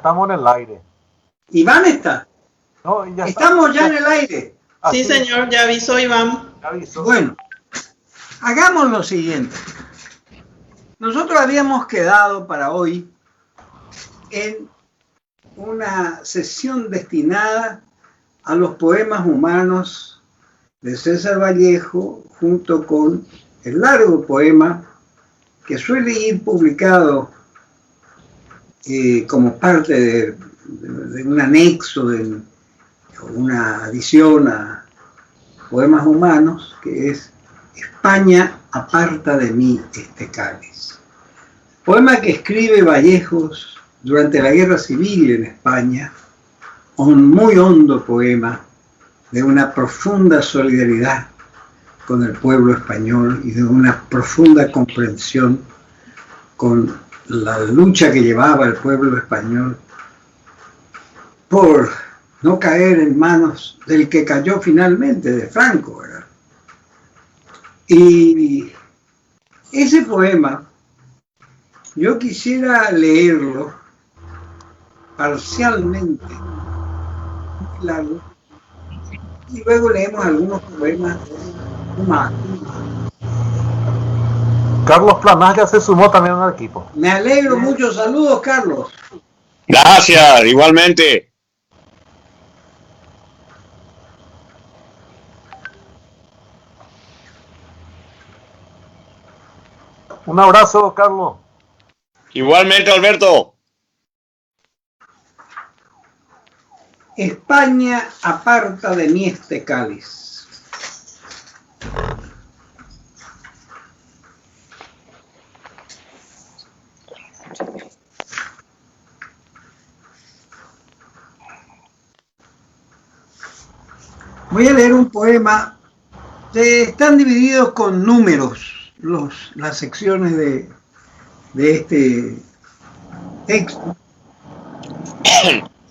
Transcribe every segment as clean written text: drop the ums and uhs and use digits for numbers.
estamos en el aire. ¿Iván está? No, ya estamos ya en el aire. Sí, señor, ya avisó Iván. Ya avisó. Bueno, hagamos lo siguiente. Nosotros habíamos quedado para hoy en una sesión destinada a los poemas humanos de César Vallejo, junto con el largo poema que suele ir publicado como parte de un anexo, de una adición a poemas humanos, que es España, aparta de mí este cáliz. Poema que escribe Vallejos durante la Guerra Civil en España, un muy hondo poema de una profunda solidaridad con el pueblo español y de una profunda comprensión con la lucha que llevaba el pueblo español por no caer en manos del que cayó finalmente, de Franco, ¿verdad? Y ese poema, yo quisiera leerlo parcialmente, muy largo, y luego leemos algunos poemas humanos. Carlos Planás ya se sumó también al equipo. Me alegro mucho. Saludos, Carlos. Gracias, igualmente. Un abrazo, Carlos. Igualmente, Alberto. España, aparta de mí este cáliz. Voy a leer un poema. Están divididos con números las secciones de este texto.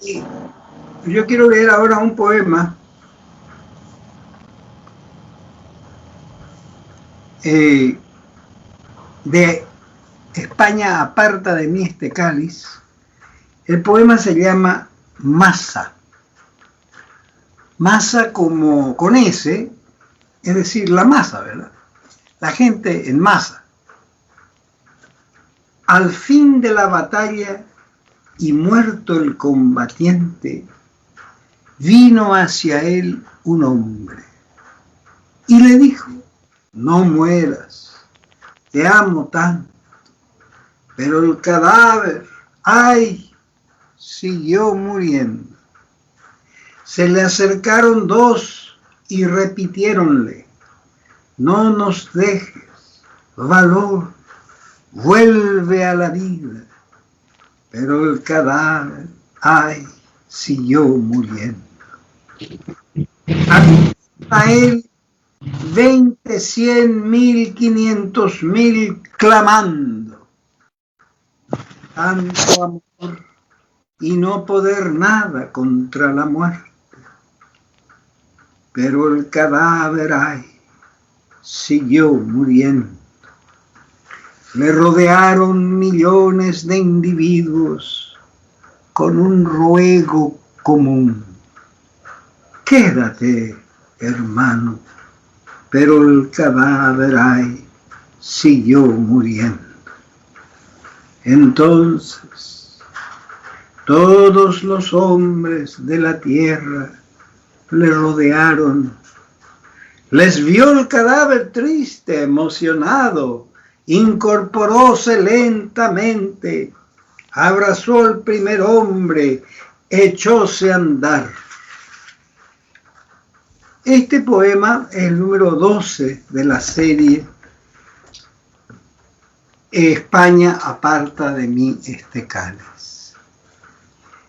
Y yo quiero leer ahora un poema de España, aparta de mí este cáliz. El poema se llama Masa. Masa como con S, es decir, la masa, ¿verdad? La gente en masa. Al fin de la batalla y muerto el combatiente, vino hacia él un hombre y le dijo: no mueras, te amo tanto. Pero el cadáver, ¡ay!, siguió muriendo. Se le acercaron dos y repitiéronle: no nos dejes, valor, vuelve a la vida. Pero el cadáver, ¡ay!, siguió muriendo. A él 20, 100, 1000, 500,000 clamando. Tanto amor y no poder nada contra la muerte. Pero el cadáver, ay, siguió muriendo. Le rodearon millones de individuos con un ruego común: quédate, hermano. Pero el cadáver, ay, siguió muriendo. Entonces, todos los hombres de la tierra le rodearon. Les vio el cadáver triste, emocionado, incorporóse lentamente, abrazó al primer hombre, echóse a andar. Este poema es el número 12 de la serie España, aparta de mí este cáliz.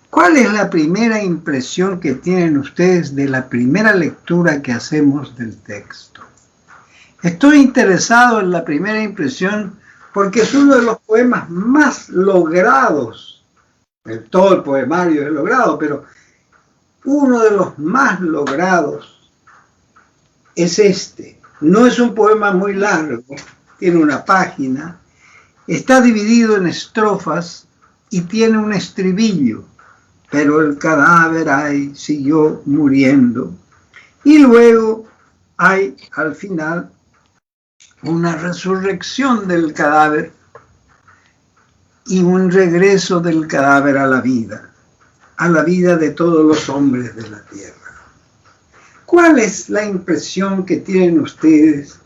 ¿Cuál es la primera impresión que tienen ustedes de la primera lectura que hacemos del texto? Estoy interesado en la primera impresión porque es uno de los poemas más logrados. Todo el poemario es logrado, pero uno de los más logrados es este. No es un poema muy largo, tiene una página, está dividido en estrofas y tiene un estribillo. pero el cadáver ay, siguió muriendo. Y luego hay al final una resurrección del cadáver y un regreso del cadáver a la vida de todos los hombres de la tierra. ¿Cuál es la impresión que tienen ustedes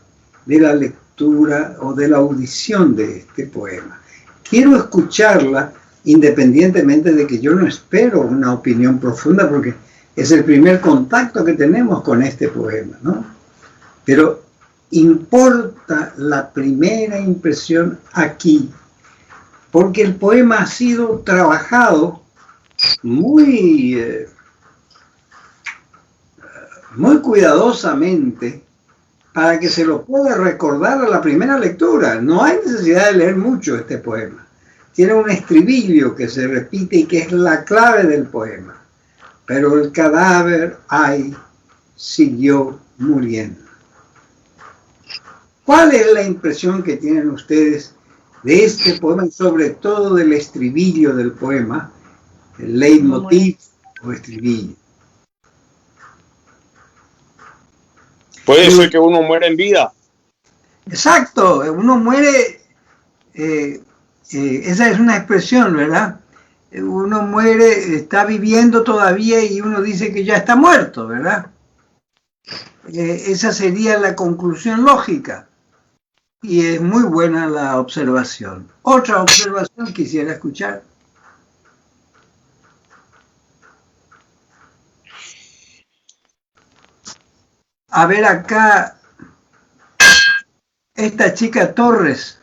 de la lectura o de la audición de este poema? Quiero escucharla independientemente de que yo no espero una opinión profunda porque es el primer contacto que tenemos con este poema, ¿no? Pero importa la primera impresión aquí, porque el poema ha sido trabajado muy cuidadosamente para que se lo pueda recordar a la primera lectura. No hay necesidad de leer mucho este poema. Tiene un estribillo que se repite y que es la clave del poema. Pero el cadáver, ay, siguió muriendo. ¿Cuál es la impresión que tienen ustedes de este poema y sobre todo del estribillo del poema, el leitmotiv o estribillo? Puede ser que uno muera en vida. Exacto, uno muere, esa es una expresión, ¿verdad? Uno muere, está viviendo todavía y uno dice que ya está muerto, ¿verdad? Esa sería la conclusión lógica. Y es muy buena la observación. Otra observación quisiera escuchar. A ver acá, esta chica Torres.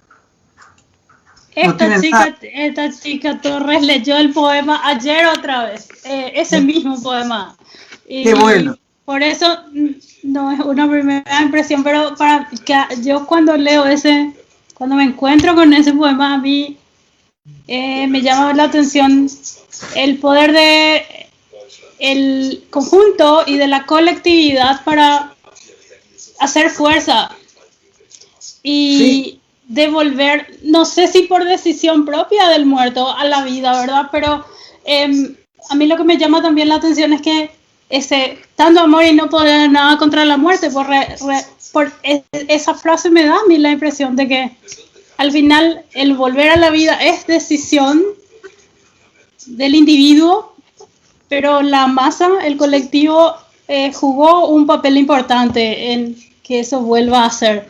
Esta chica Torres leyó el poema ayer otra vez, ese mismo poema. Y qué bueno. Por eso no es una primera impresión, pero para que yo cuando leo cuando me encuentro con ese poema, a mí me llama la atención el poder de el conjunto y de la colectividad para hacer fuerza y sí, devolver, no sé si por decisión propia del muerto a la vida, ¿verdad? Pero a mí lo que me llama también la atención es que tanto amor y no poder nada contra la muerte, esa frase me da a mí la impresión de que al final el volver a la vida es decisión del individuo, pero la masa, el colectivo, jugó un papel importante en que eso vuelva a ser.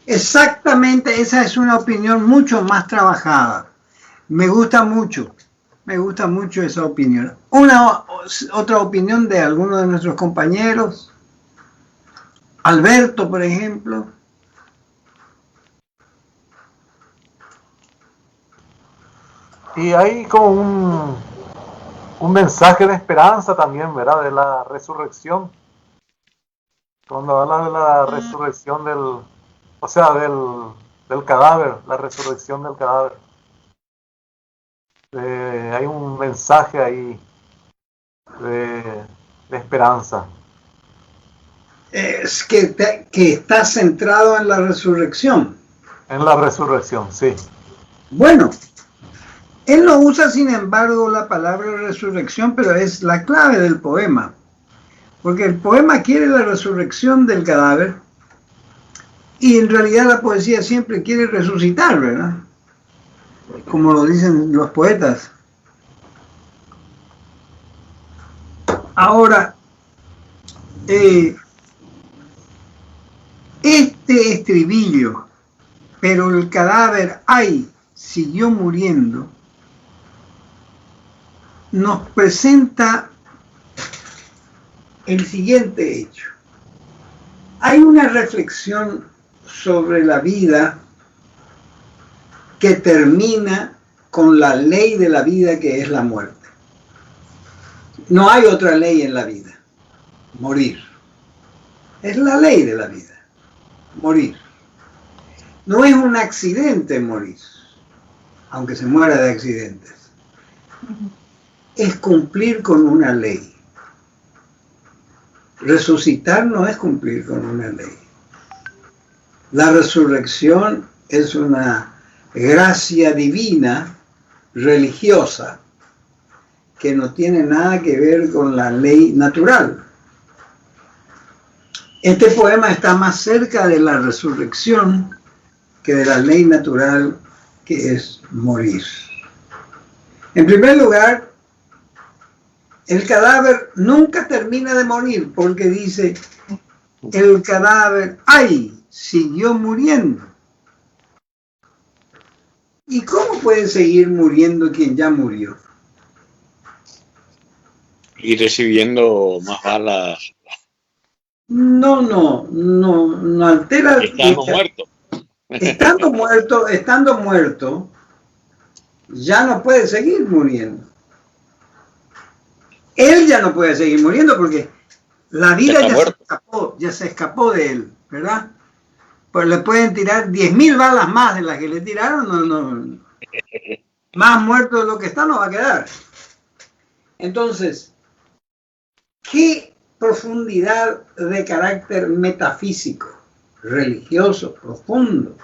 Exactamente, esa es una opinión mucho más trabajada. Me gusta mucho esa opinión. Otra opinión de alguno de nuestros compañeros. Alberto, por ejemplo. Y hay como un mensaje de esperanza también, ¿verdad? De la resurrección. Cuando habla de la resurrección del cadáver, la resurrección del cadáver. Hay un mensaje ahí de esperanza. Es que está centrado en la resurrección. En la resurrección, sí. Bueno, él no usa, sin embargo, la palabra resurrección, pero es la clave del poema. Porque el poema quiere la resurrección del cadáver y en realidad la poesía siempre quiere resucitar, ¿verdad? Como lo dicen los poetas. Ahora, este estribillo, pero el cadáver, ay, siguió muriendo, nos presenta el siguiente hecho. Hay una reflexión sobre la vida que termina con la ley de la vida, que es la muerte. No hay otra ley en la vida, morir. Es la ley de la vida, morir. No es un accidente morir, aunque se muera de accidentes. Es cumplir con una ley. Resucitar no es cumplir con una ley. La resurrección es una gracia divina religiosa que no tiene nada que ver con la ley natural. Este poema está más cerca de la resurrección que de la ley natural, que es morir. En primer lugar, el cadáver nunca termina de morir, porque dice, el cadáver, ¡ay!, siguió muriendo. ¿Y cómo puede seguir muriendo quien ya murió? Y recibiendo más balas. No altera. Estando muerto. Estando muerto, ya no puede seguir muriendo. Él ya no puede seguir muriendo porque la vida ya se escapó de él, ¿verdad? Pues le pueden tirar 10.000 balas más de las que le tiraron, no. Más muerto de lo que está no va a quedar. Entonces, ¿qué profundidad de carácter metafísico, religioso, profundo,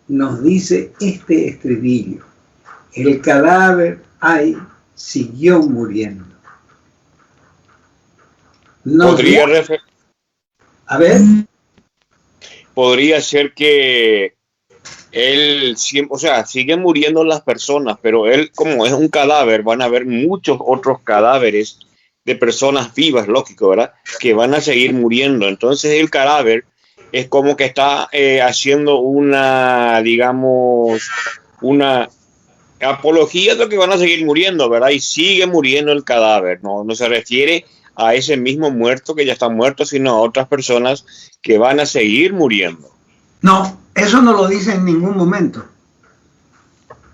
nos dice este estribillo? El cadáver, ay, siguió muriendo. Podría ser que él siempre, o sea, siguen muriendo las personas, pero él, como es un cadáver, van a haber muchos otros cadáveres de personas vivas, lógico, ¿verdad?, que van a seguir muriendo. Entonces el cadáver es como que está haciendo una, digamos, una apología de que van a seguir muriendo, ¿verdad? Y sigue muriendo el cadáver, no se refiere a ese mismo muerto que ya está muerto, sino a otras personas que van a seguir muriendo. No, eso no lo dice en ningún momento.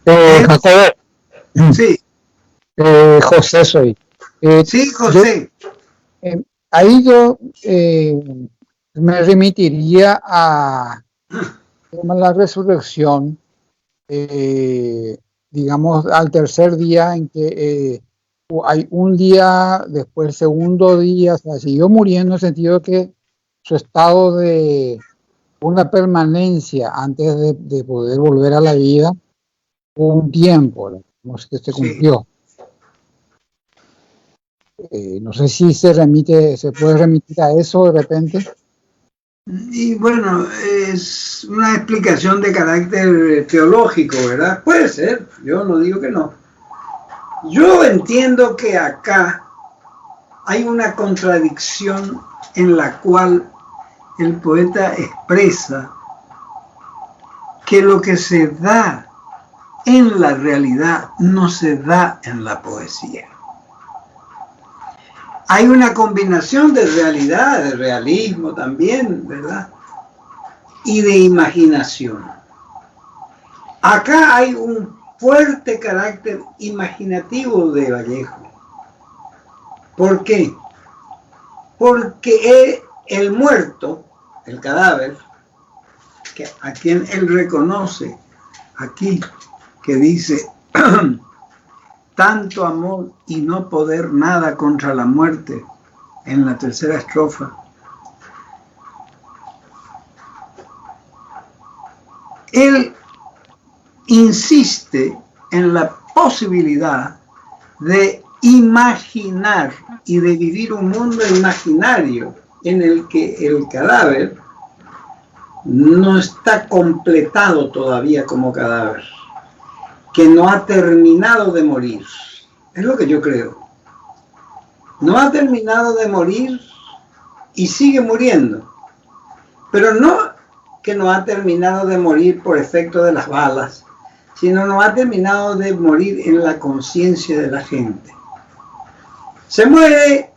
José. Sí. José soy. Sí, José. Ahí yo me remitiría a la resurrección, digamos, al tercer día en que hay un día, después el segundo día, o sea, siguió muriendo en el sentido que su estado de una permanencia antes de poder volver a la vida, un tiempo, no sé, que se cumplió. No sé si se puede remitir a eso de repente. Y bueno, es una explicación de carácter teológico, ¿verdad? Puede ser, yo no digo que no. Yo entiendo que acá hay una contradicción en la cual el poeta expresa que lo que se da en la realidad no se da en la poesía. Hay una combinación de realidad, de realismo también, ¿verdad? Y de imaginación. Acá hay un fuerte carácter imaginativo de Vallejo. ¿Por qué? Porque el muerto, el cadáver, a quien él reconoce aquí, que dice, tanto amor y no poder nada contra la muerte, en la tercera estrofa. Él insiste en la posibilidad de imaginar y de vivir un mundo imaginario en el que el cadáver no está completado todavía como cadáver, que no ha terminado de morir. Es lo que yo creo. No ha terminado de morir y sigue muriendo. Pero no que no ha terminado de morir por efecto de las balas, sino no ha terminado de morir en la conciencia de la gente. Se muere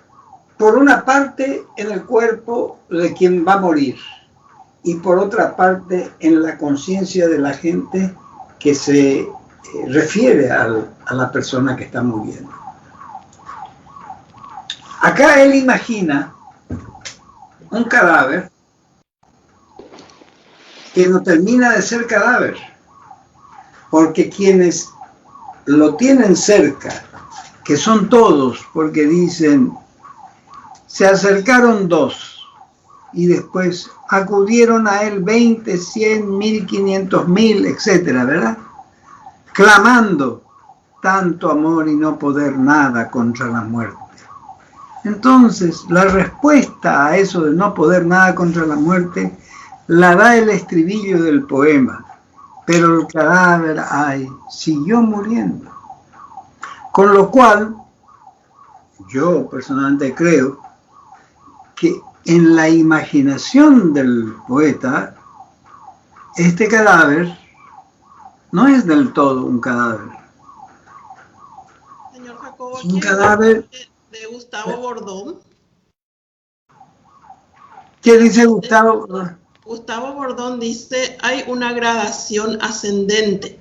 por una parte en el cuerpo de quien va a morir y por otra parte en la conciencia de la gente que se refiere a la persona que está muriendo. Acá él imagina un cadáver que no termina de ser cadáver, porque quienes lo tienen cerca, que son todos, porque dicen, se acercaron 2 y después acudieron a él 20, 100, 1500, 1000, etcétera, ¿verdad? Clamando, tanto amor y no poder nada contra la muerte? Entonces, la respuesta a eso de no poder nada contra la muerte la da el estribillo del poema. Pero el cadáver, ay, siguió muriendo. Con lo cual, yo personalmente creo que en la imaginación del poeta, este cadáver no es del todo un cadáver. Señor Jacobo, Es un aquí cadáver. de Gustavo Bordón. ¿Qué dice Gustavo? Gustavo Bordón dice, hay una gradación ascendente.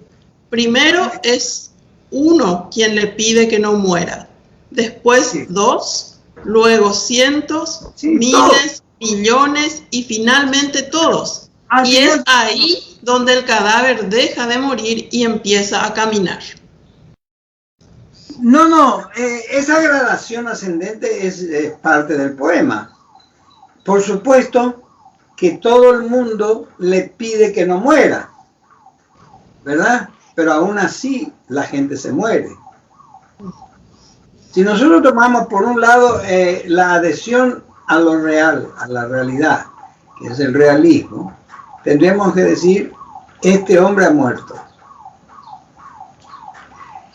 Primero es uno quien le pide que no muera. Después Sí. 2, luego cientos, Sí, miles, millones y finalmente todos. Así Y es es. ahí donde el cadáver deja de morir y empieza a caminar. No, esa gradación ascendente es parte del poema. Por supuesto que todo el mundo le pide que no muera, ¿verdad? Pero aún así la gente se muere. Si nosotros tomamos por un lado la adhesión a lo real, a la realidad, que es el realismo, tendríamos que decir, este hombre ha muerto.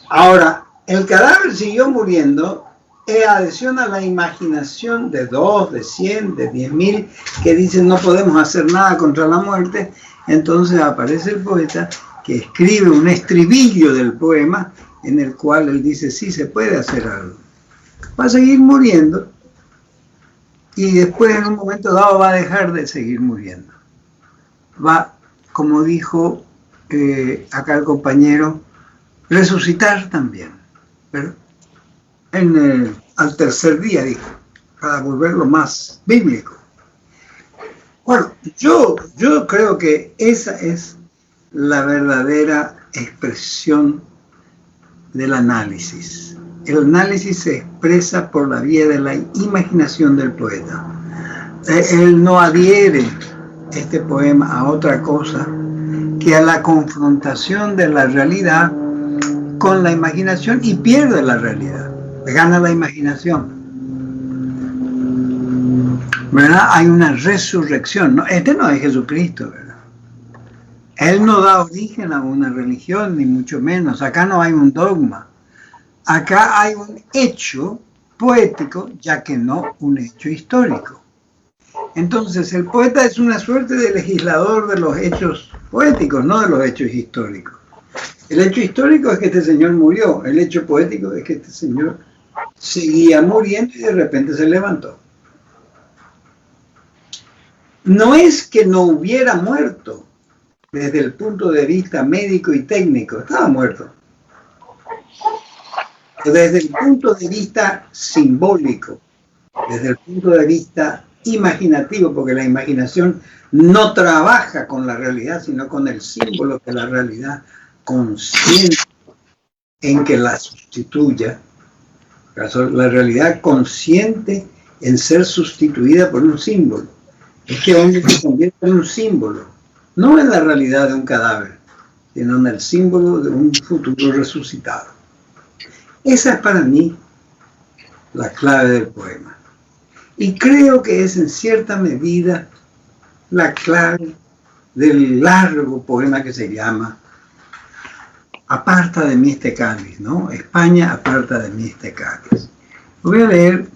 Ahora, el cadáver siguió muriendo en adhesión a la imaginación de 2, de 100, de 10.000, que dicen no podemos hacer nada contra la muerte. Entonces aparece el poeta que escribe un estribillo del poema en el cual él dice, sí, se puede hacer algo. Va a seguir muriendo y después en un momento dado va a dejar de seguir muriendo. Va, como dijo acá el compañero, resucitar también, pero al tercer día, dijo, para volverlo más bíblico. Bueno, yo creo que esa es la verdadera expresión del análisis. El análisis se expresa por la vía de la imaginación del poeta. Él no adhiere este poema a otra cosa que a la confrontación de la realidad con la imaginación y pierde la realidad, gana la imaginación. ¿Verdad? Hay una resurrección. ¿No? Este no es Jesucristo, ¿verdad? Él no da origen a una religión, ni mucho menos. Acá no hay un dogma. Acá hay un hecho poético, ya que no un hecho histórico. Entonces, el poeta es una suerte de legislador de los hechos poéticos, no de los hechos históricos. El hecho histórico es que este señor murió. El hecho poético es que este señor seguía muriendo y de repente se levantó. No es que no hubiera muerto desde el punto de vista médico y técnico, estaba muerto. Desde el punto de vista simbólico, desde el punto de vista imaginativo, porque la imaginación no trabaja con la realidad, sino con el símbolo que la realidad consciente en que la sustituya, la realidad consciente en ser sustituida por un símbolo. Este hombre se convierte en un símbolo, no en la realidad de un cadáver, sino en el símbolo de un futuro resucitado. Esa es para mí la clave del poema. Y creo que es en cierta medida la clave del largo poema que se llama Aparta de mí este cáliz, ¿no? España, aparta de mí este cáliz. Lo voy a leer.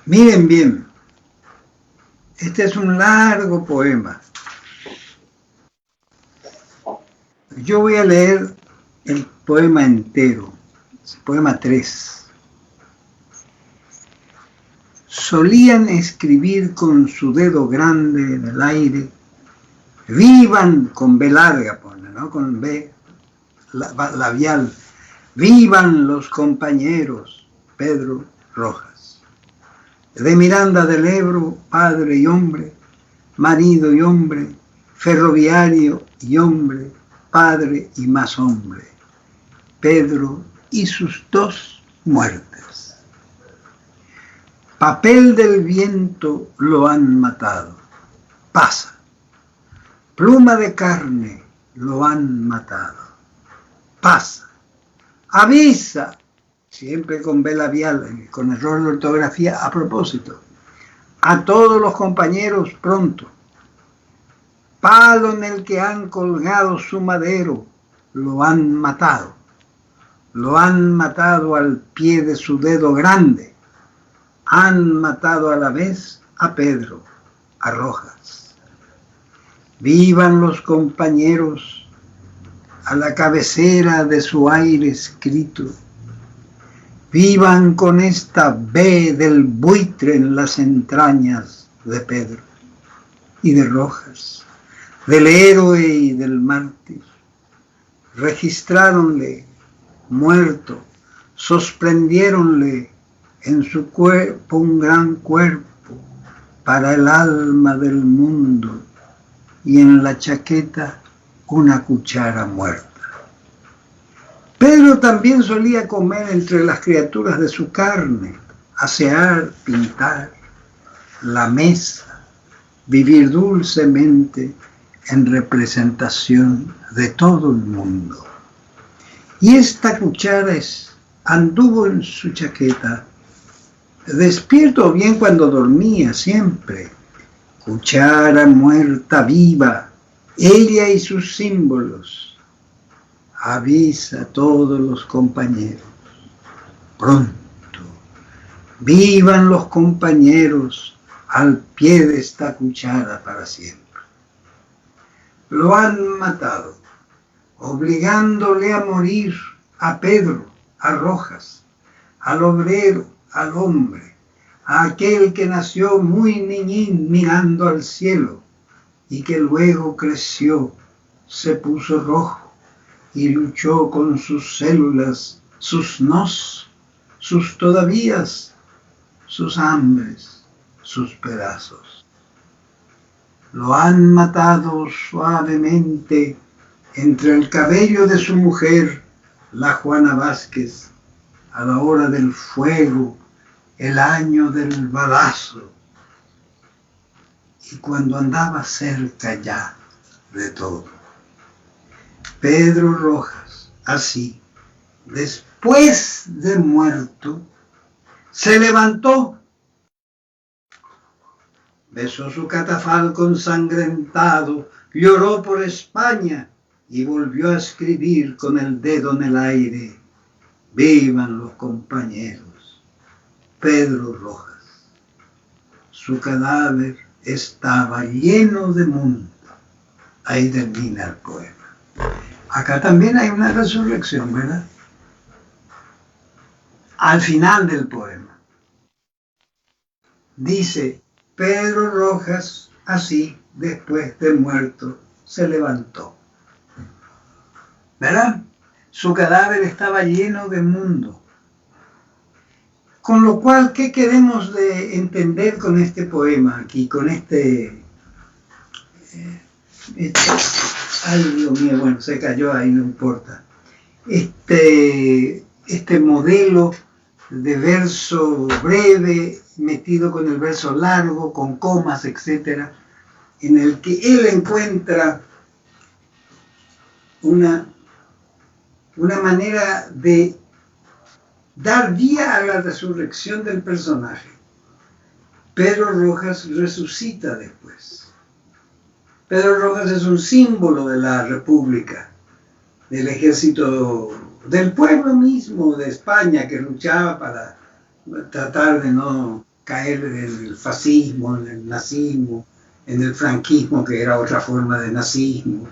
Miren bien, este es un largo poema. Yo voy a leer el poema entero, poema 3. Solían escribir con su dedo grande en el aire, vivan, con B larga pone, ¿no? Con B labial, vivan los compañeros Pedro Rojas. De Miranda del Ebro, padre y hombre, marido y hombre, ferroviario y hombre, padre y más hombre, Pedro y sus 2 muertes. Papel del viento lo han matado, pasa. Pluma de carne, lo han matado. Pasa. Avisa, siempre con B labial, con error de ortografía a propósito, a todos los compañeros pronto. Palo en el que han colgado su madero, lo han matado. Lo han matado al pie de su dedo grande. Han matado a la vez a Pedro, a Rojas. Vivan los compañeros a la cabecera de su aire escrito. Vivan con esta B del buitre en las entrañas de Pedro y de Rojas, del héroe y del mártir. Registráronle muerto, sorprendiéronle en su cuerpo un gran cuerpo para el alma del mundo y en la chaqueta una cuchara muerta. Pedro también solía comer entre las criaturas de su carne, asear, pintar, la mesa, vivir dulcemente en representación de todo el mundo. Y esta cuchara anduvo en su chaqueta, despierto o bien cuando dormía siempre. Cuchara muerta viva, ella y sus símbolos. Avisa a todos los compañeros. Pronto, vivan los compañeros al pie de esta cuchara para siempre. Lo han matado, obligándole a morir a Pedro, a Rojas, al obrero, al hombre, a aquel que nació muy niñín mirando al cielo y que luego creció, se puso rojo y luchó con sus células, sus nos, sus todavías, sus hambres, sus pedazos. Lo han matado suavemente entre el cabello de su mujer, la Juana Vázquez, a la hora del fuego, el año del balazo, y cuando andaba cerca ya de todo. Pedro Rojas, así, después de muerto, se levantó, besó su catafalco ensangrentado, lloró por España y volvió a escribir con el dedo en el aire: vivan los compañeros. Pedro Rojas. Su cadáver estaba lleno de mundo. Ahí termina el poema. Acá también hay una resurrección, ¿verdad? Al final del poema. Dice: Pedro Rojas, así, después de muerto, se levantó. ¿Verdad? Su cadáver estaba lleno de mundo. Con lo cual, ¿qué queremos de entender con este poema aquí, con este ay, Dios mío, bueno, se cayó ahí, no importa. Este modelo de verso breve metido con el verso largo, con comas, etcétera, en el que él encuentra una manera de dar vía a la resurrección del personaje. Pedro Rojas resucita después. Pedro Rojas es un símbolo de la República, del ejército, del pueblo mismo de España que luchaba para tratar de no caer en el fascismo, en el nazismo, en el franquismo, que era otra forma de nazismo.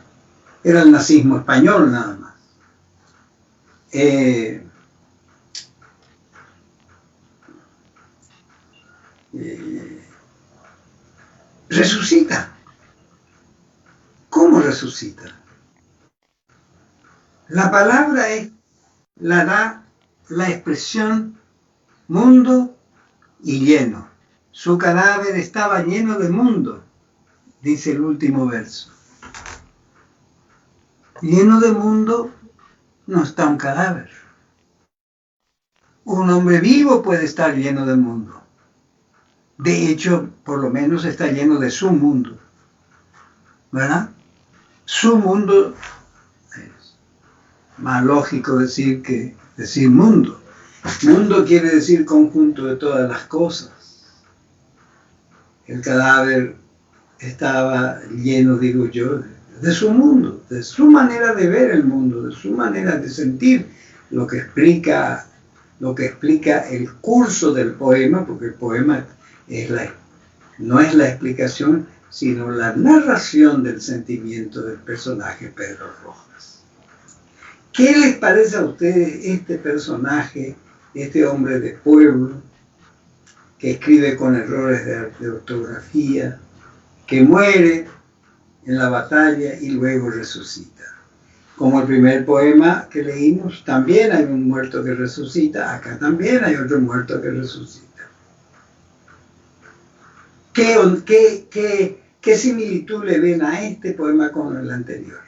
Era el nazismo español nada más. Resucita. ¿Cómo resucita? La palabra la da la expresión mundo y lleno. Su cadáver estaba lleno de mundo, dice el último verso. Lleno de mundo no está un cadáver. Un hombre vivo puede estar lleno de mundo. De hecho, por lo menos está lleno de su mundo. ¿verdad? Su mundo, es más lógico decir que decir mundo. Mundo quiere decir conjunto de todas las cosas. El cadáver estaba lleno, digo yo, de su mundo, de su manera de ver el mundo, de su manera de sentir, lo que explica el curso del poema, porque el poema no es la explicación, sino la narración del sentimiento del personaje Pedro Rojas. ¿Qué les parece a ustedes este personaje, este hombre de pueblo, que escribe con errores de ortografía, que muere en la batalla y luego resucita? Como el primer poema que leímos, también hay un muerto que resucita, acá también hay otro muerto que resucita. ¿Qué similitud le ven a este poema con el anterior?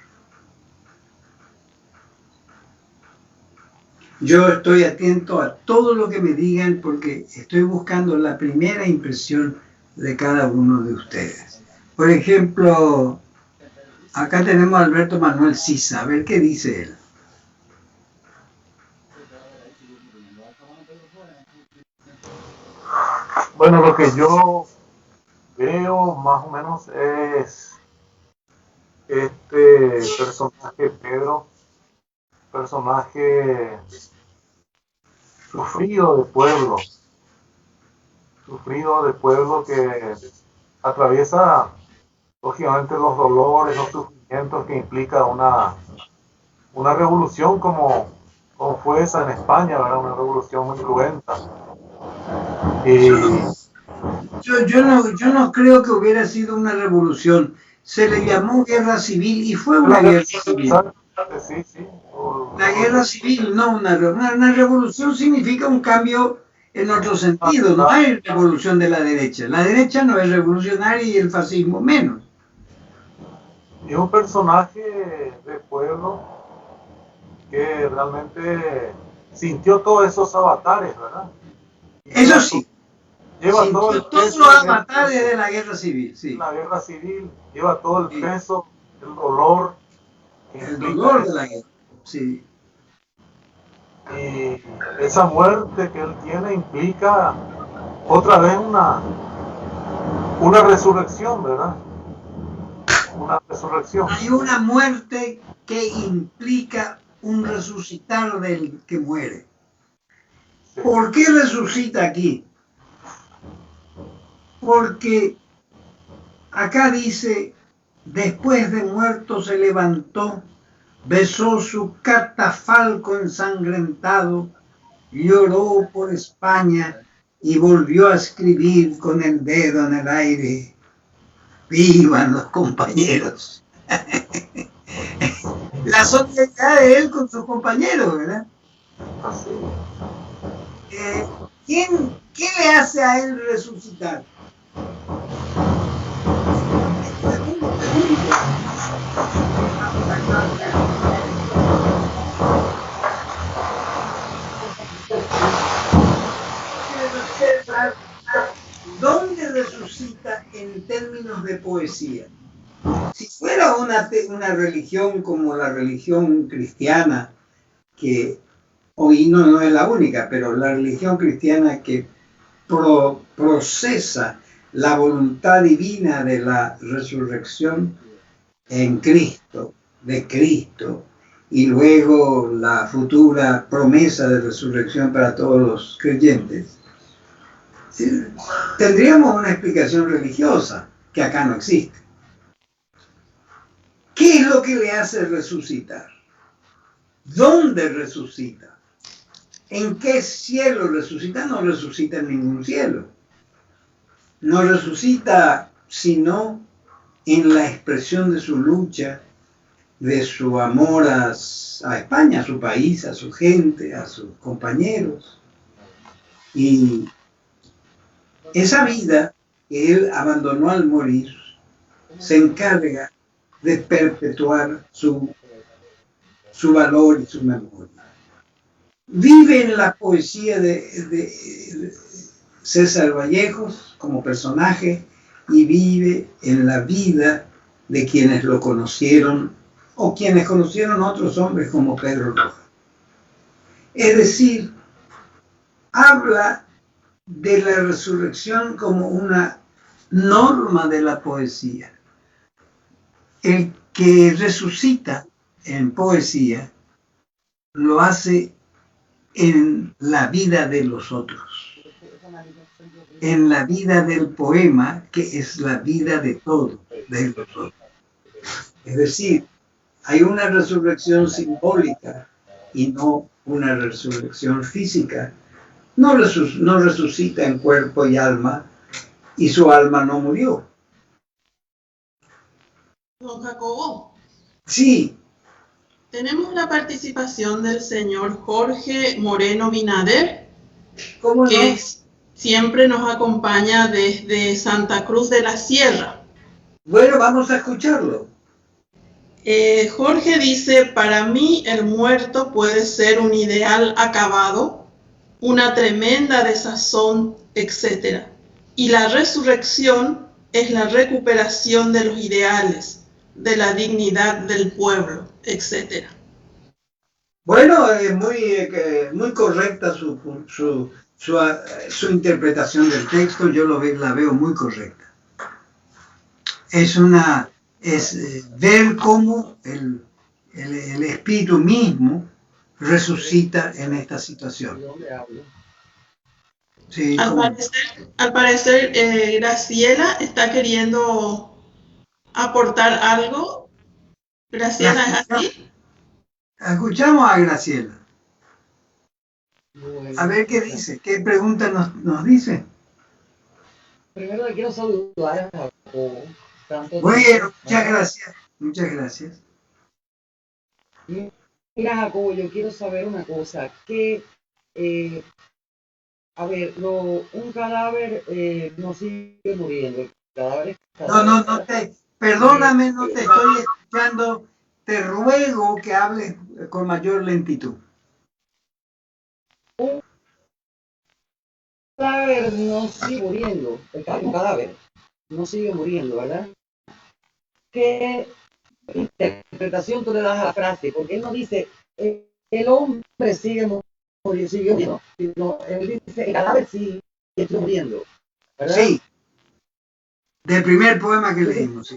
Yo estoy atento a todo lo que me digan porque estoy buscando la primera impresión de cada uno de ustedes. Por ejemplo, acá tenemos a Alberto Manuel Sisa. A ver qué dice él. Bueno, lo que yo veo más o menos es este personaje Pedro, personaje sufrido de pueblo que atraviesa lógicamente los dolores, los sufrimientos que implica una revolución como fue esa en España, ¿verdad? Una revolución muy cruenta. Yo no creo que hubiera sido una revolución. Se le llamó guerra civil y fue una guerra civil. Sí, sí. La guerra civil, no una revolución significa un cambio en otro sentido. No hay revolución de la derecha. La derecha no es revolucionaria y el fascismo menos. Y un personaje de pueblo que realmente sintió todos esos avatares, ¿verdad? Eso sí. Lleva sintió todo el todos peso los avatares de la guerra civil, sí. La guerra civil lleva todo el peso, el dolor. El dolor de la guerra, sí. Y esa muerte que él tiene implica otra vez una resurrección, ¿verdad? Una resurrección. Hay una muerte que implica un resucitar del que muere. Sí. ¿Por qué resucita aquí? Porque acá dice, después de muerto se levantó, besó su catafalco ensangrentado, lloró por España y volvió a escribir con el dedo en el aire: ¡vivan los compañeros! La solidaridad de él con sus compañeros, ¿verdad? Así. ¿Qué le hace a él resucitar? ¿Dónde resucita en términos de poesía? Si fuera una religión como la religión cristiana, que hoy no es la única, pero la religión cristiana que procesa la voluntad divina de la resurrección en Cristo, de Cristo, y luego la futura promesa de resurrección para todos los creyentes, ¿sí? Tendríamos una explicación religiosa que acá no existe. ¿Qué es lo que le hace resucitar? ¿Dónde resucita? ¿En qué cielo resucita? No resucita en ningún cielo. No resucita sino en la expresión de su lucha, de su amor a España, a su país, a su gente, a sus compañeros. Y esa vida que él abandonó al morir se encarga de perpetuar su valor y su memoria. Vive en la poesía de César Vallejos como personaje y vive en la vida de quienes lo conocieron o quienes conocieron a otros hombres como Pedro Rojas. Es decir, habla de la resurrección como una norma de la poesía. El que resucita en poesía lo hace en la vida de los otros, en la vida del poema, que es la vida de todos, de los otros. Es decir, hay una resurrección simbólica y no una resurrección física. No resucita en cuerpo y alma, y su alma no murió. Don Jacobo, Sí, tenemos la participación del señor Jorge Moreno Binader, ¿cómo no? que siempre nos acompaña desde Santa Cruz de la Sierra. Bueno, vamos a escucharlo. Jorge dice, para mí el muerto puede ser un ideal acabado, una tremenda desazón, etc. Y la resurrección es la recuperación de los ideales, de la dignidad del pueblo, etc. Bueno, es muy correcta su interpretación del texto, yo la veo muy correcta. Es ver cómo el espíritu mismo resucita en esta situación. Sí, al parecer Graciela está queriendo aportar algo. Graciela, ¿es así? Escuchamos a Graciela. A ver qué dice, qué pregunta nos dice. Primero le quiero saludar a Jacobo. Bueno, muchas gracias. Mira, Jacobo, yo quiero saber una cosa, que, un cadáver no sigue muriendo. El cadáver perdóname, no te estoy escuchando. Te ruego que hables con mayor lentitud. Un cadáver no sigue muriendo, un cadáver no sigue muriendo, ¿verdad? ¿Qué interpretación tú le das a la frase? Porque él no dice, el hombre sigue muriendo, sino él dice, el cadáver sigue muriendo, ¿verdad? Sí, del primer poema que leímos. Sí.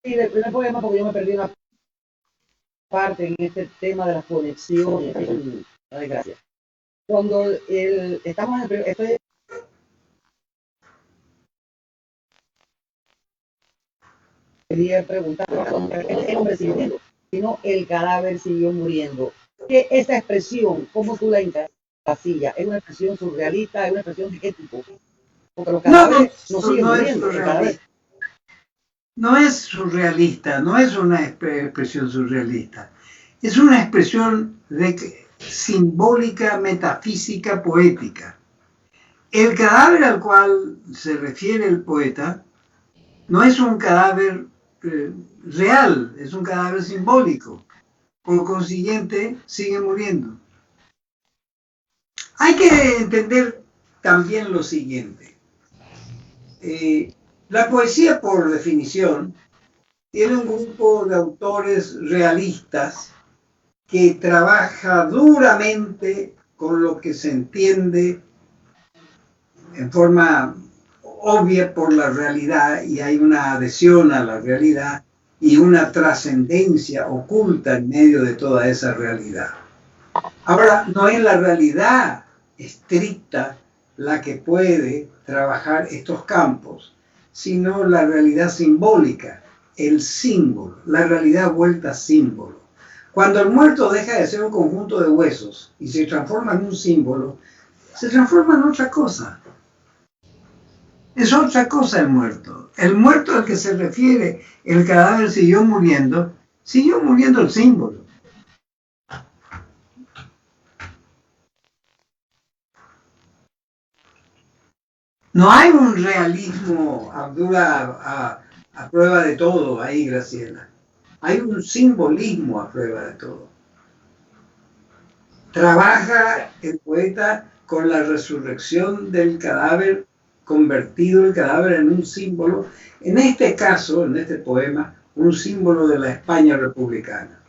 Sí, del primer poema, porque yo me perdí una parte en este tema de las conexiones. Ay, gracias. Cuando estoy quería preguntar, el hombre siguió muriendo, sino el cadáver siguió muriendo. ¿Qué esa expresión, cómo tú la encasillas? ¿Es una expresión surrealista? ¿Es una expresión de qué tipo? Porque los cadáveres no siguen muriendo. No es surrealista, no es una expresión surrealista. Es una expresión simbólica, metafísica, poética. El cadáver al cual se refiere el poeta no es un cadáver real, es un cadáver simbólico. Por consiguiente, sigue muriendo. Hay que entender también lo siguiente. La poesía, por definición, tiene un grupo de autores realistas que trabaja duramente con lo que se entiende en forma obvia por la realidad, y hay una adhesión a la realidad y una trascendencia oculta en medio de toda esa realidad. Ahora, no es la realidad estricta la que puede trabajar estos campos, sino la realidad simbólica, el símbolo, la realidad vuelta símbolo. Cuando el muerto deja de ser un conjunto de huesos y se transforma en un símbolo, se transforma en otra cosa. Es otra cosa el muerto. El muerto al que se refiere el cadáver siguió muriendo el símbolo. No hay un realismo, Abdullah, a prueba de todo ahí, Graciela. Hay un simbolismo a prueba de todo. Trabaja el poeta con la resurrección del cadáver convertido el cadáver en un símbolo, en este caso, en este poema, un símbolo de la España republicana.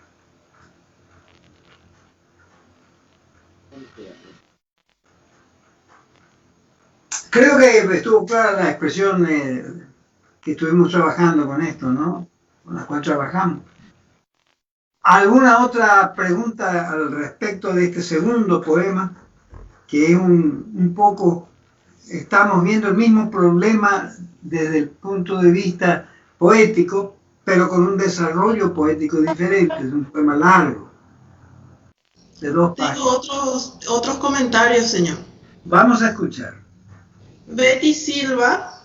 Creo que estuvo clara la expresión que estuvimos trabajando con esto, ¿no? Con la cual trabajamos. ¿Alguna otra pregunta al respecto de este segundo poema? Que es un poco, estamos viendo el mismo problema desde el punto de vista poético, pero con un desarrollo poético diferente. Es un poema largo, de 2 páginas. Tengo otros comentarios, señor. Vamos a escuchar. Betty Silva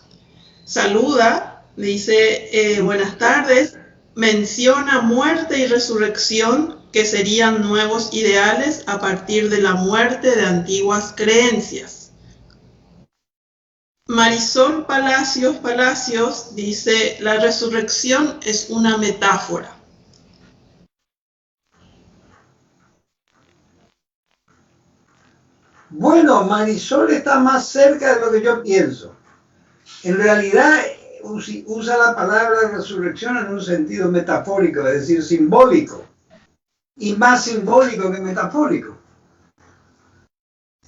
saluda, dice, buenas tardes, menciona muerte y resurrección, que serían nuevos ideales a partir de la muerte de antiguas creencias. Marisol Palacios dice, la resurrección es una metáfora. Bueno, Marisol está más cerca de lo que yo pienso. En realidad usa la palabra resurrección en un sentido metafórico, es decir, simbólico. Y más simbólico que metafórico.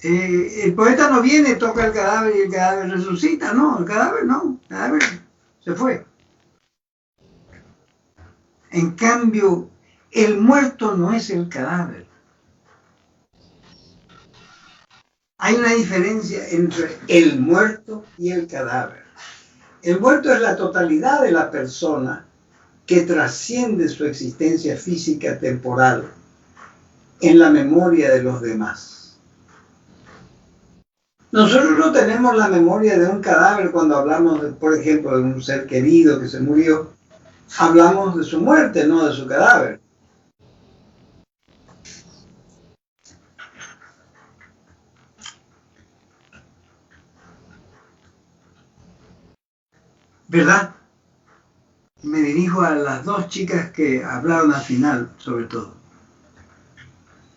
El poeta no viene, toca el cadáver y el cadáver resucita. No, el cadáver se fue. En cambio, el muerto no es el cadáver. Hay una diferencia entre el muerto y el cadáver. El muerto es la totalidad de la persona que trasciende su existencia física temporal en la memoria de los demás. Nosotros no tenemos la memoria de un cadáver cuando hablamos, por ejemplo, de un ser querido que se murió. Hablamos de su muerte, no de su cadáver. ¿Verdad? Me dirijo a las 2 chicas que hablaron al final, sobre todo.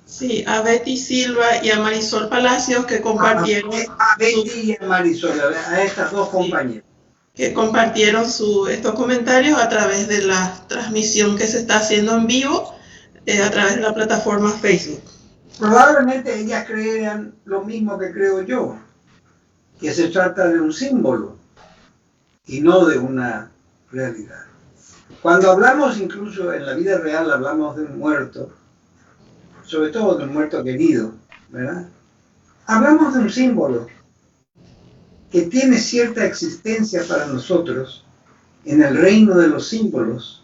Sí, a Betty Silva y a Marisol Palacios, que compartieron... A Betty y a Marisol, a estas 2 compañeras. Que compartieron estos comentarios a través de la transmisión que se está haciendo en vivo a través de la plataforma Facebook. Probablemente ellas crean lo mismo que creo yo, que se trata de un símbolo y no de una realidad. Cuando hablamos incluso en la vida real, hablamos de un muerto, sobre todo de un muerto querido, ¿verdad? Hablamos de un símbolo que tiene cierta existencia para nosotros en el reino de los símbolos,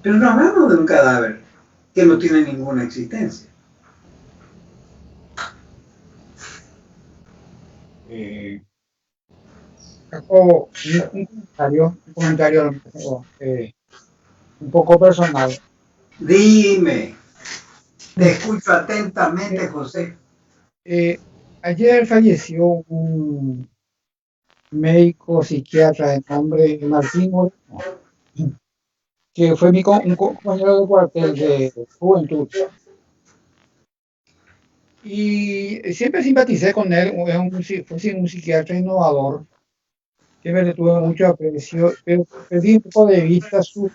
pero no hablamos de un cadáver que no tiene ninguna existencia. Saco un comentario un poco personal. Dime, te escucho atentamente, José. Ayer falleció un médico psiquiatra de nombre Martín Moreno, que fue un compañero de cuartel de juventud. Y siempre simpaticé con él, fue un psiquiatra innovador. Siempre le tuve mucho aprecio, pero perdí un poco de vista sus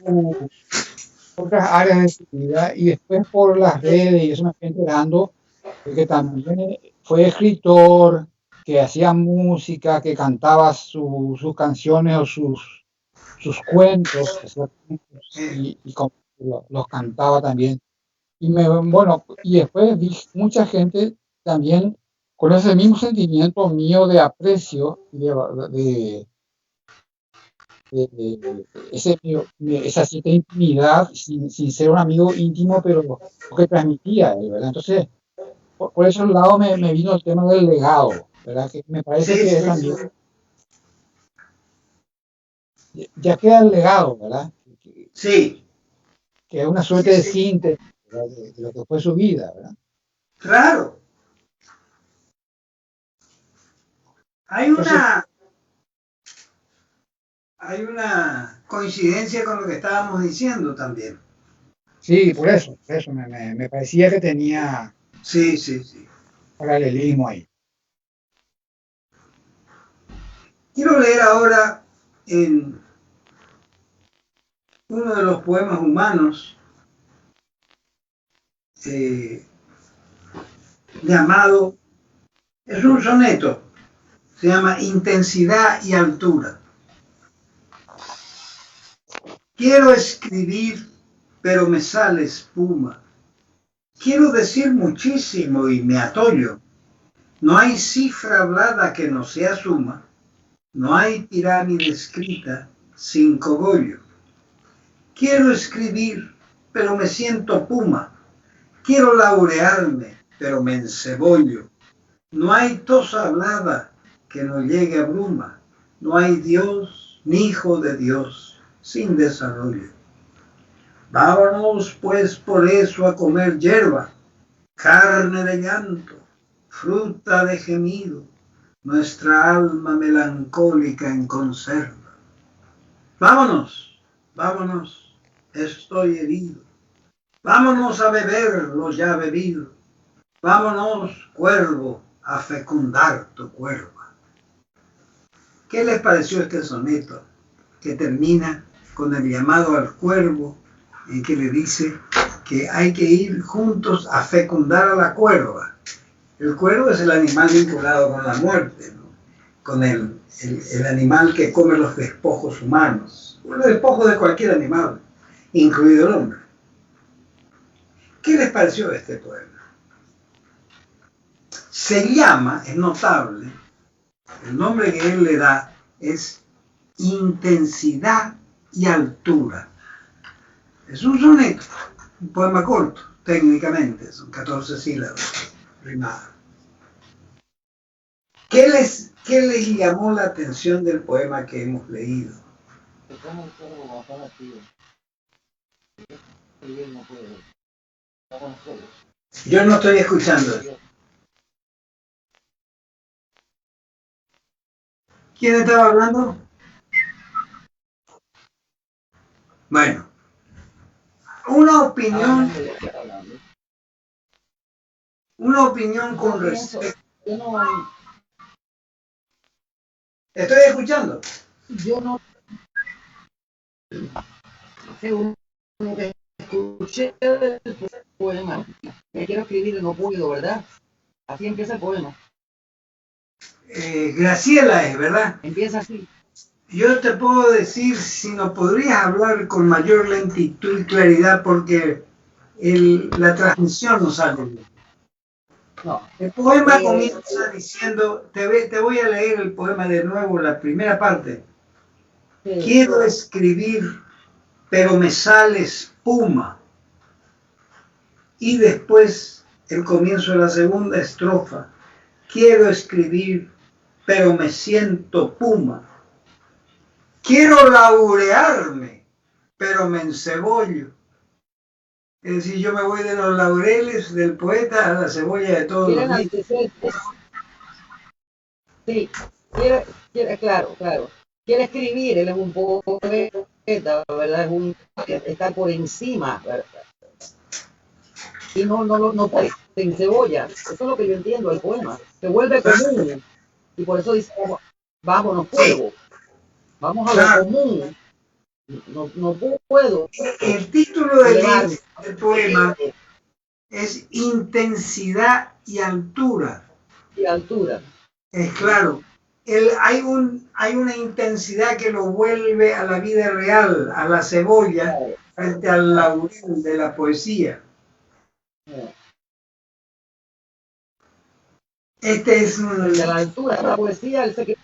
otras áreas de su vida, y después por las redes y eso me fui enterando de que también fue escritor, que hacía música, que cantaba sus canciones o sus cuentos, y los cantaba también. Y después vi mucha gente también con ese mismo sentimiento mío de aprecio, esa cierta intimidad, sin ser un amigo íntimo, pero lo que transmitía él, ¿verdad? Entonces, por ese lado me vino el tema del legado, ¿verdad? Que me parece que también ya queda el legado, ¿verdad? Sí. Que es una suerte de síntesis, ¿verdad? De lo que fue su vida, ¿verdad? Claro. Hay una coincidencia con lo que estábamos diciendo también. Sí, por eso me parecía que tenía sí. paralelismo ahí. Quiero leer ahora en uno de los poemas humanos llamado, es un soneto, se llama Intensidad y Altura. Quiero escribir, pero me sale espuma. Quiero decir muchísimo y me atollo. No hay cifra hablada que no sea suma. No hay pirámide escrita sin cogollo. Quiero escribir, pero me siento puma. Quiero laurearme, pero me encebollo. No hay tos hablada que no llegue a bruma. No hay Dios ni hijo de Dios sin desarrollo. Vámonos pues por eso a comer hierba, carne de llanto, fruta de gemido, nuestra alma melancólica en conserva. Vámonos, vámonos, estoy herido. Vámonos a beber lo ya bebido. Vámonos, cuervo, a fecundar tu cuerva. ¿Qué les pareció este soneto que termina con el llamado al cuervo en que le dice que hay que ir juntos a fecundar a la cuerva? El cuervo es el animal vinculado con la muerte, ¿no? Con el animal que come los despojos humanos, los despojos de cualquier animal, incluido el hombre. ¿Qué les pareció este poema? Se llama, es notable, el nombre que él le da es Intensidad y Altura. Es un soneto, un poema corto, técnicamente, son 14 sílabas rimadas. ¿Qué les llamó la atención del poema que hemos leído? Yo no estoy escuchando. ¿Quién estaba hablando? Bueno, una opinión con respecto. ¿Estoy escuchando? Yo no. Según lo que escuché el poema, me quiero escribir y no puedo, ¿verdad? Así empieza el poema. Graciela es, ¿verdad? Empieza así. Yo te puedo decir si no podrías hablar con mayor lentitud y claridad porque la transmisión no sale bien. No. El poema comienza diciendo, te voy a leer el poema de nuevo, la primera parte. Sí. Quiero escribir, pero me sale espuma. Y después el comienzo de la segunda estrofa. Quiero escribir, pero me siento puma. Quiero laurearme, pero me encebollo. Es decir, yo me voy de los laureles del poeta a la cebolla de todos los días. Sí, quiere, claro. Quiere escribir, él es un poeta, ¿verdad? Está por encima, ¿verdad? Y no puede, se encebolla. Eso es lo que yo entiendo del poema. Se vuelve común. Y por eso dice, vámonos, cuervo. Vamos a lo común. No puedo. El título del poema es Intensidad y Altura. Y altura. Es claro. Hay una intensidad que lo vuelve a la vida real, a la cebolla, frente al laurel de la poesía. Este es un... De la altura de la poesía, él se quedó.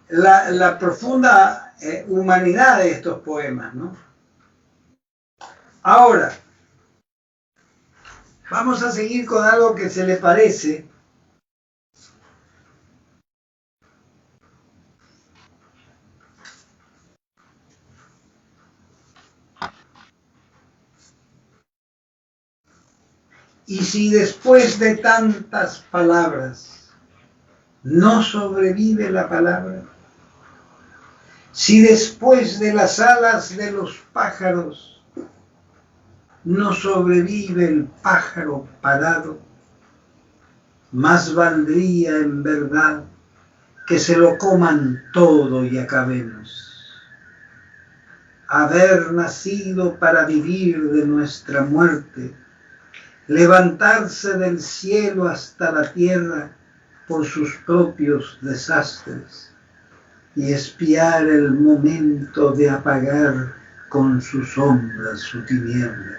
La profunda humanidad de estos poemas, ¿no? Ahora, vamos a seguir con algo que se le parece. Y si después de tantas palabras no sobrevive la palabra, si después de las alas de los pájaros no sobrevive el pájaro parado, Más valdría en verdad que se lo coman todo y acabemos. Haber nacido para vivir de nuestra muerte, levantarse del cielo hasta la tierra por sus propios desastres y espiar el momento de apagar con sus sombras su tiniebla.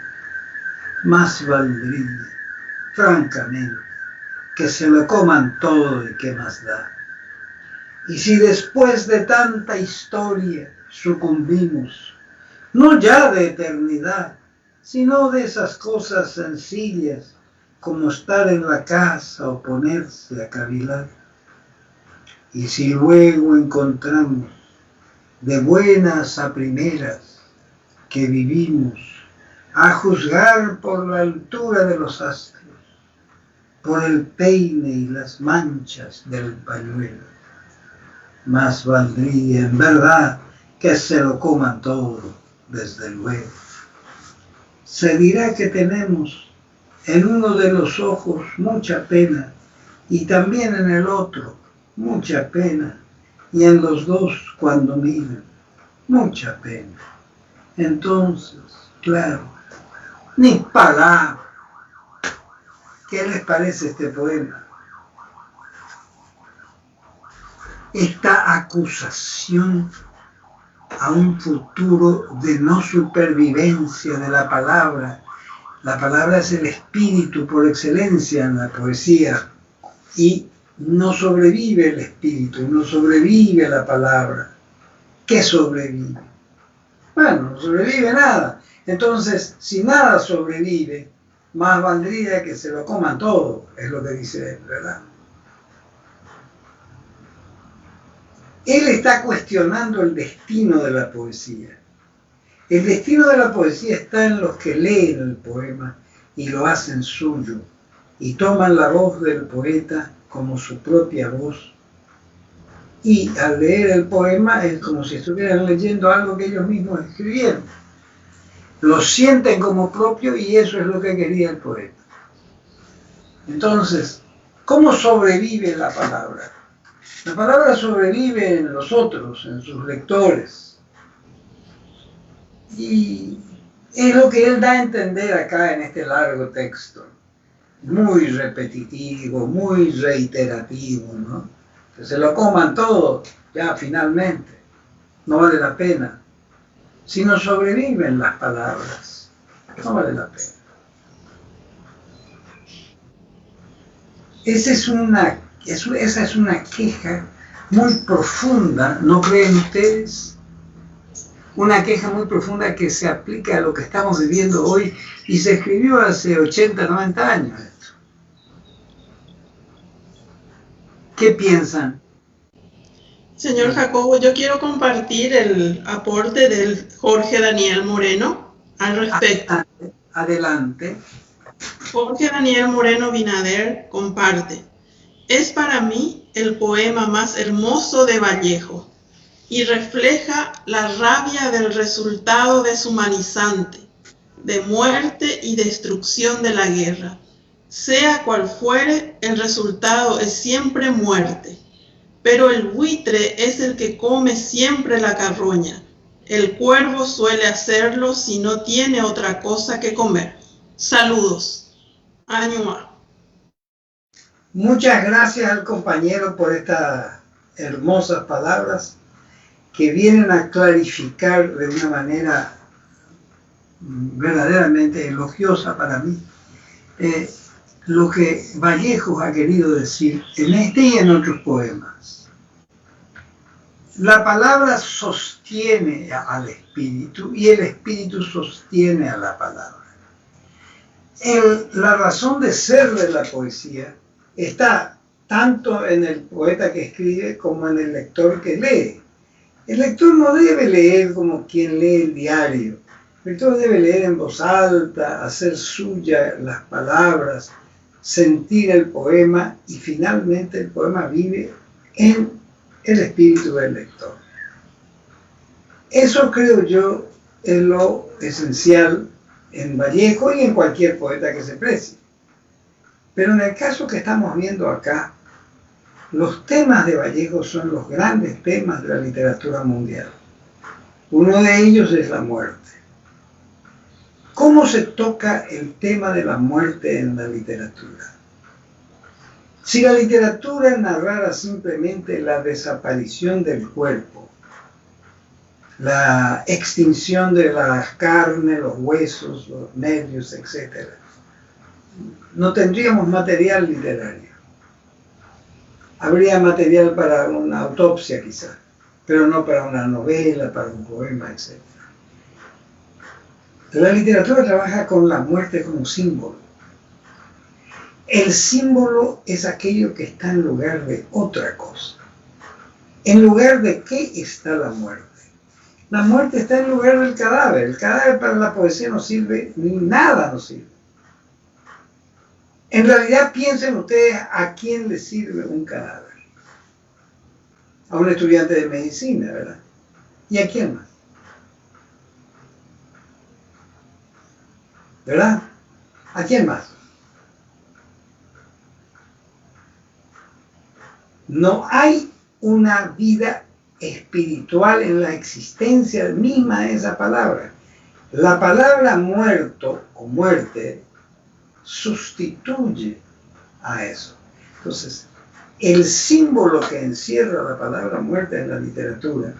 Más valdría, francamente, que se lo coman todo y qué más da. Y si después de tanta historia sucumbimos, no ya de eternidad, sino de esas cosas sencillas como estar en la casa o ponerse a cavilar. Y si luego encontramos de buenas a primeras que vivimos a juzgar por la altura de los astros, por el peine y las manchas del pañuelo, más valdría en verdad que se lo coman todo, desde luego. Se dirá que tenemos en uno de los ojos mucha pena y también en el otro mucha pena, y en los dos cuando miran mucha pena. Entonces, claro, ni palabra. ¿Qué les parece este poema? Esta acusación a un futuro de no supervivencia de la palabra. La palabra es el espíritu por excelencia en la poesía y no sobrevive el espíritu, no sobrevive la palabra. ¿Qué sobrevive? Bueno, no sobrevive nada. Entonces, si nada sobrevive, más valdría que se lo coman todo, es lo que dice él, ¿verdad? Él está cuestionando el destino de la poesía. El destino de la poesía está en los que leen el poema y lo hacen suyo, y toman la voz del poeta como su propia voz. Y al leer el poema es como si estuvieran leyendo algo que ellos mismos escribieron. Lo sienten como propio y eso es lo que quería el poeta. Entonces, ¿cómo sobrevive la palabra? La palabra sobrevive en los otros, en sus lectores. Y es lo que él da a entender acá en este largo texto. Muy repetitivo, muy reiterativo, ¿no? Que se lo coman todo, ya finalmente. No vale la pena. Si no sobreviven las palabras, no vale la pena. Esa es una queja muy profunda, ¿no creen ustedes? Una queja muy profunda que se aplica a lo que estamos viviendo hoy y se escribió hace 80, 90 años esto. ¿Qué piensan? Señor Jacobo, yo quiero compartir el aporte del Jorge Daniel Moreno al respecto. Adelante. Jorge Daniel Moreno Binader comparte: es para mí el poema más hermoso de Vallejo y refleja la rabia del resultado deshumanizante, de muerte y destrucción de la guerra. Sea cual fuere, el resultado es siempre muerte. Pero el buitre es el que come siempre la carroña. El cuervo suele hacerlo si no tiene otra cosa que comer. Saludos. Añua. Muchas gracias al compañero por estas hermosas palabras que vienen a clarificar de una manera verdaderamente elogiosa para mí lo que Vallejo ha querido decir en este y en otros poemas. La palabra sostiene al espíritu y el espíritu sostiene a la palabra. La razón de ser de la poesía está tanto en el poeta que escribe como en el lector que lee. El lector no debe leer como quien lee el diario. El lector debe leer en voz alta, hacer suya las palabras, sentir el poema y finalmente el poema vive en el espíritu del lector. Eso creo yo es lo esencial en Vallejo y en cualquier poeta que se precie. Pero en el caso que estamos viendo acá, los temas de Vallejo son los grandes temas de la literatura mundial. Uno de ellos es la muerte. ¿Cómo se toca el tema de la muerte en la literatura? Si la literatura narrara simplemente la desaparición del cuerpo, la extinción de las carnes, los huesos, los nervios, etc., no tendríamos material literario. Habría material para una autopsia quizá, pero no para una novela, para un poema, etc. La literatura trabaja con la muerte como símbolo. El símbolo es aquello que está en lugar de otra cosa. ¿En lugar de qué está la muerte? La muerte está en lugar del cadáver. El cadáver para la poesía no sirve, ni nada nos sirve. En realidad piensen ustedes a quién le sirve un cadáver. A un estudiante de medicina, ¿verdad? ¿Y a quién más? ¿Verdad? ¿A quién más? No hay una vida espiritual en la existencia misma de esa palabra. La palabra muerto o muerte sustituye a eso. Entonces, el símbolo que encierra la palabra muerte en la literatura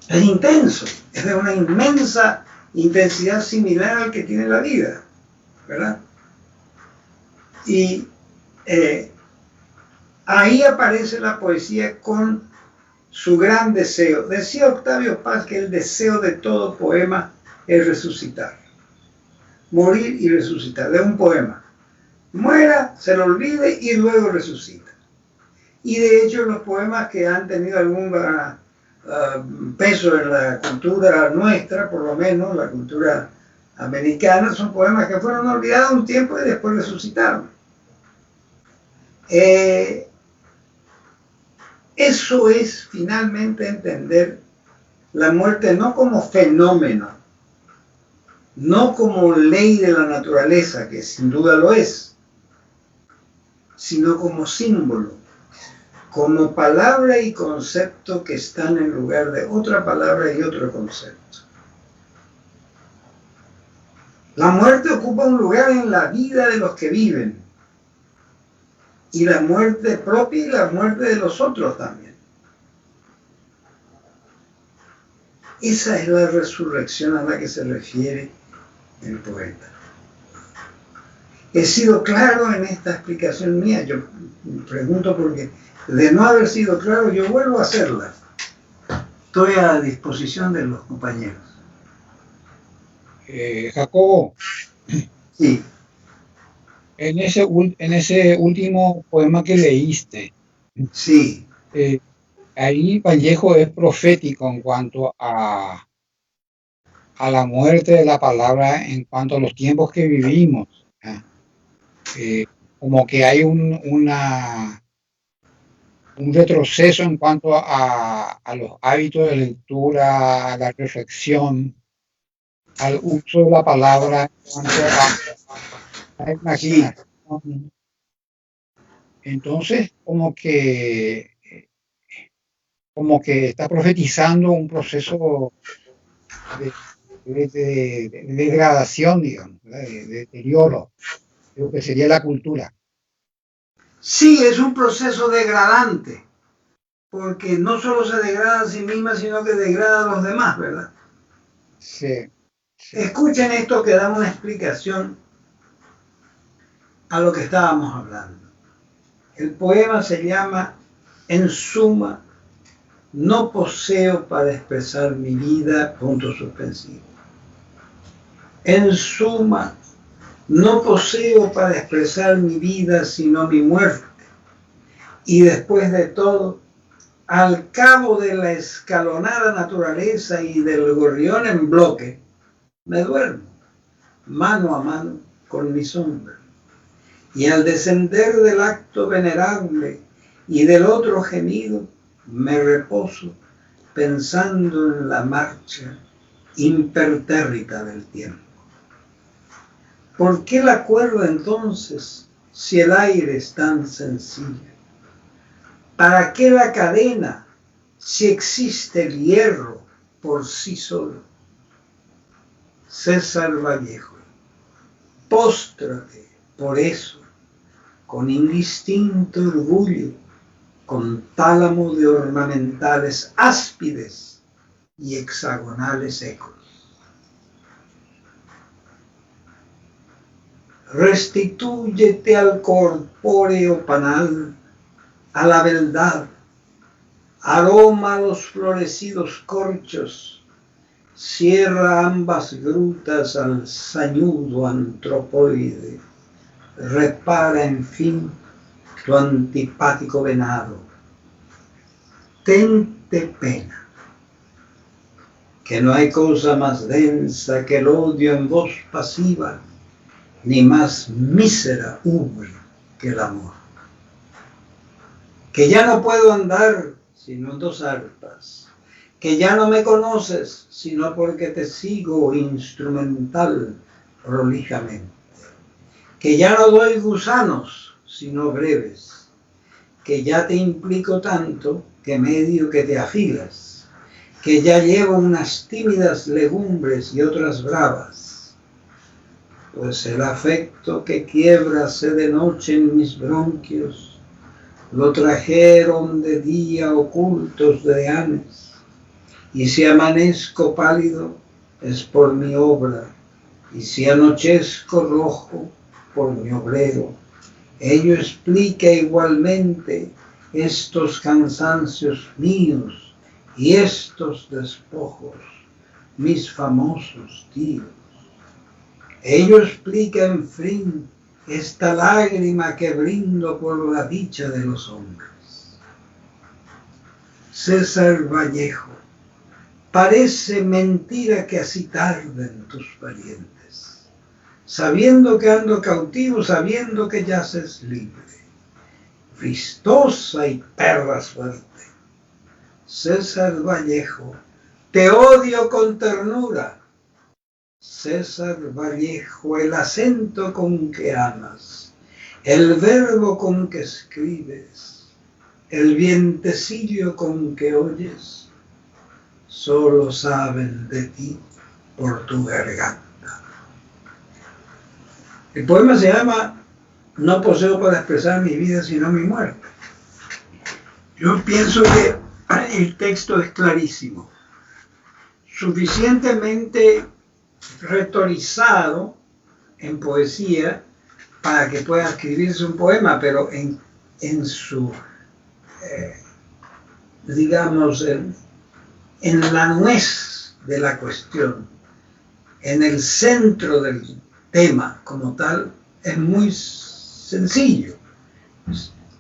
es intenso, es de una inmensa intensidad similar al que tiene la vida, ¿verdad? Y ahí aparece la poesía con su gran deseo. Decía Octavio Paz que el deseo de todo poema es resucitar, morir y resucitar, de un poema. Muera, se lo olvide y luego resucita. Y de hecho los poemas que han tenido algún peso en la cultura nuestra, por lo menos la cultura americana, son poemas que fueron olvidados un tiempo y después resucitaron. Eso es finalmente entender la muerte no como fenómeno, no como ley de la naturaleza, que sin duda lo es, sino como símbolo, como palabra y concepto que están en lugar de otra palabra y otro concepto. La muerte ocupa un lugar en la vida de los que viven, y la muerte propia y la muerte de los otros también. Esa es la resurrección a la que se refiere el poeta. He sido claro en esta explicación mía. Yo pregunto porque de no haber sido claro, yo vuelvo a hacerla. Estoy a disposición de los compañeros. Jacobo, Sí. en ese último poema que leíste, Sí. ahí Vallejo es profético en cuanto a la muerte de la palabra, en cuanto a los tiempos que vivimos. Como que hay un retroceso en cuanto a los hábitos de lectura, a la reflexión, al uso de la palabra, en cuanto a la imaginación. Entonces, como que está profetizando un proceso de degradación, digamos, de deterioro de lo que sería la cultura. Sí, es un proceso degradante, porque no solo se degrada a sí misma, sino que degrada a los demás, ¿verdad? Sí. Escuchen esto que da una explicación a lo que estábamos hablando. El poema se llama En suma, no poseo para expresar mi vida, punto suspensivo. En suma, no poseo para expresar mi vida sino mi muerte. Y después de todo, al cabo de la escalonada naturaleza y del gorrión en bloque, me duermo, mano a mano con mi sombra. Y al descender del acto venerable y del otro gemido, me reposo pensando en la marcha impertérrita del tiempo. ¿Por qué la cuerda entonces, si el aire es tan sencillo? ¿Para qué la cadena, si existe el hierro por sí solo? César Vallejo, póstrate por eso, con indistinto orgullo, con tálamo de ornamentales áspides y hexagonales ecos. Restitúyete al corpóreo panal, a la beldad, aroma los florecidos corchos, cierra ambas grutas al sañudo antropoide, repara en fin tu antipático venado. Tente pena, que no hay cosa más densa que el odio en voz pasiva, ni más mísera ubre que el amor. Que ya no puedo andar sino en dos arpas, que ya no me conoces sino porque te sigo instrumental prolijamente, que ya no doy gusanos sino breves, que ya te implico tanto que medio que te afilas, que ya llevo unas tímidas legumbres y otras bravas, pues el afecto que quiebrase de noche en mis bronquios lo trajeron de día ocultos deanes, y si amanezco pálido es por mi obra, y si anochezco rojo por mi obrero. Ello explica igualmente estos cansancios míos y estos despojos, mis famosos tíos. Ello explica, en fin, esta lágrima que brindo por la dicha de los hombres. César Vallejo, parece mentira que así tarden tus parientes, sabiendo que ando cautivo, sabiendo que yaces libre, vistosa y perra suerte. César Vallejo, te odio con ternura. César Vallejo, el acento con que amas, el verbo con que escribes, el vientecillo con que oyes, solo saben de ti por tu garganta. El poema se llama No poseo para expresar mi vida sino mi muerte. Yo pienso que el texto es clarísimo, suficientemente retorizado en poesía para que pueda escribirse un poema, pero en su, digamos, en la nuez de la cuestión, en el centro del tema como tal, es muy sencillo.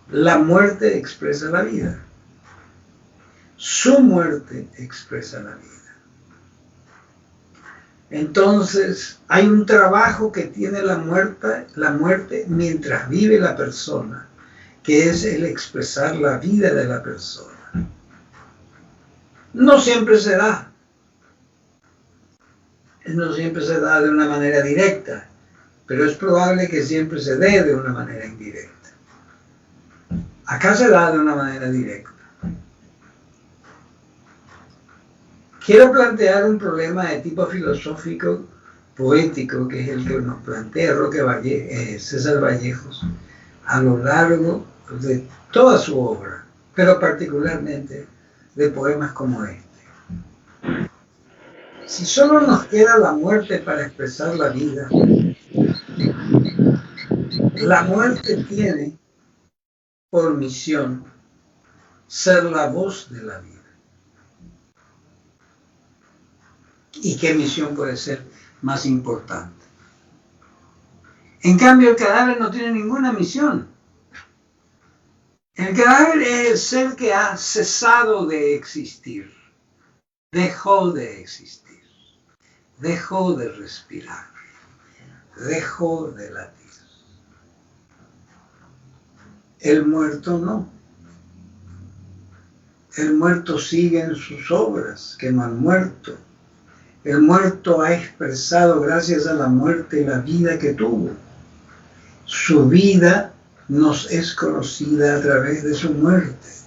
La muerte expresa la vida. Su muerte expresa la vida. Entonces, hay un trabajo que tiene la muerte mientras vive la persona, que es el expresar la vida de la persona. No siempre se da. No siempre se da de una manera directa, pero es probable que siempre se dé de una manera indirecta. Acá se da de una manera directa. Quiero plantear un problema de tipo filosófico, poético, que es el que nos plantea César Vallejos a lo largo de toda su obra, pero particularmente de poemas como este. Si solo nos queda la muerte para expresar la vida, la muerte tiene por misión ser la voz de la vida. ¿Y qué misión puede ser más importante? En cambio, el cadáver no tiene ninguna misión. El cadáver es el ser que ha cesado de existir, dejó de existir, dejó de respirar, dejó de latir. El muerto no. El muerto sigue en sus obras, que no han muerto. El muerto ha expresado gracias a la muerte la vida que tuvo. Su vida nos es conocida a través de su muerte.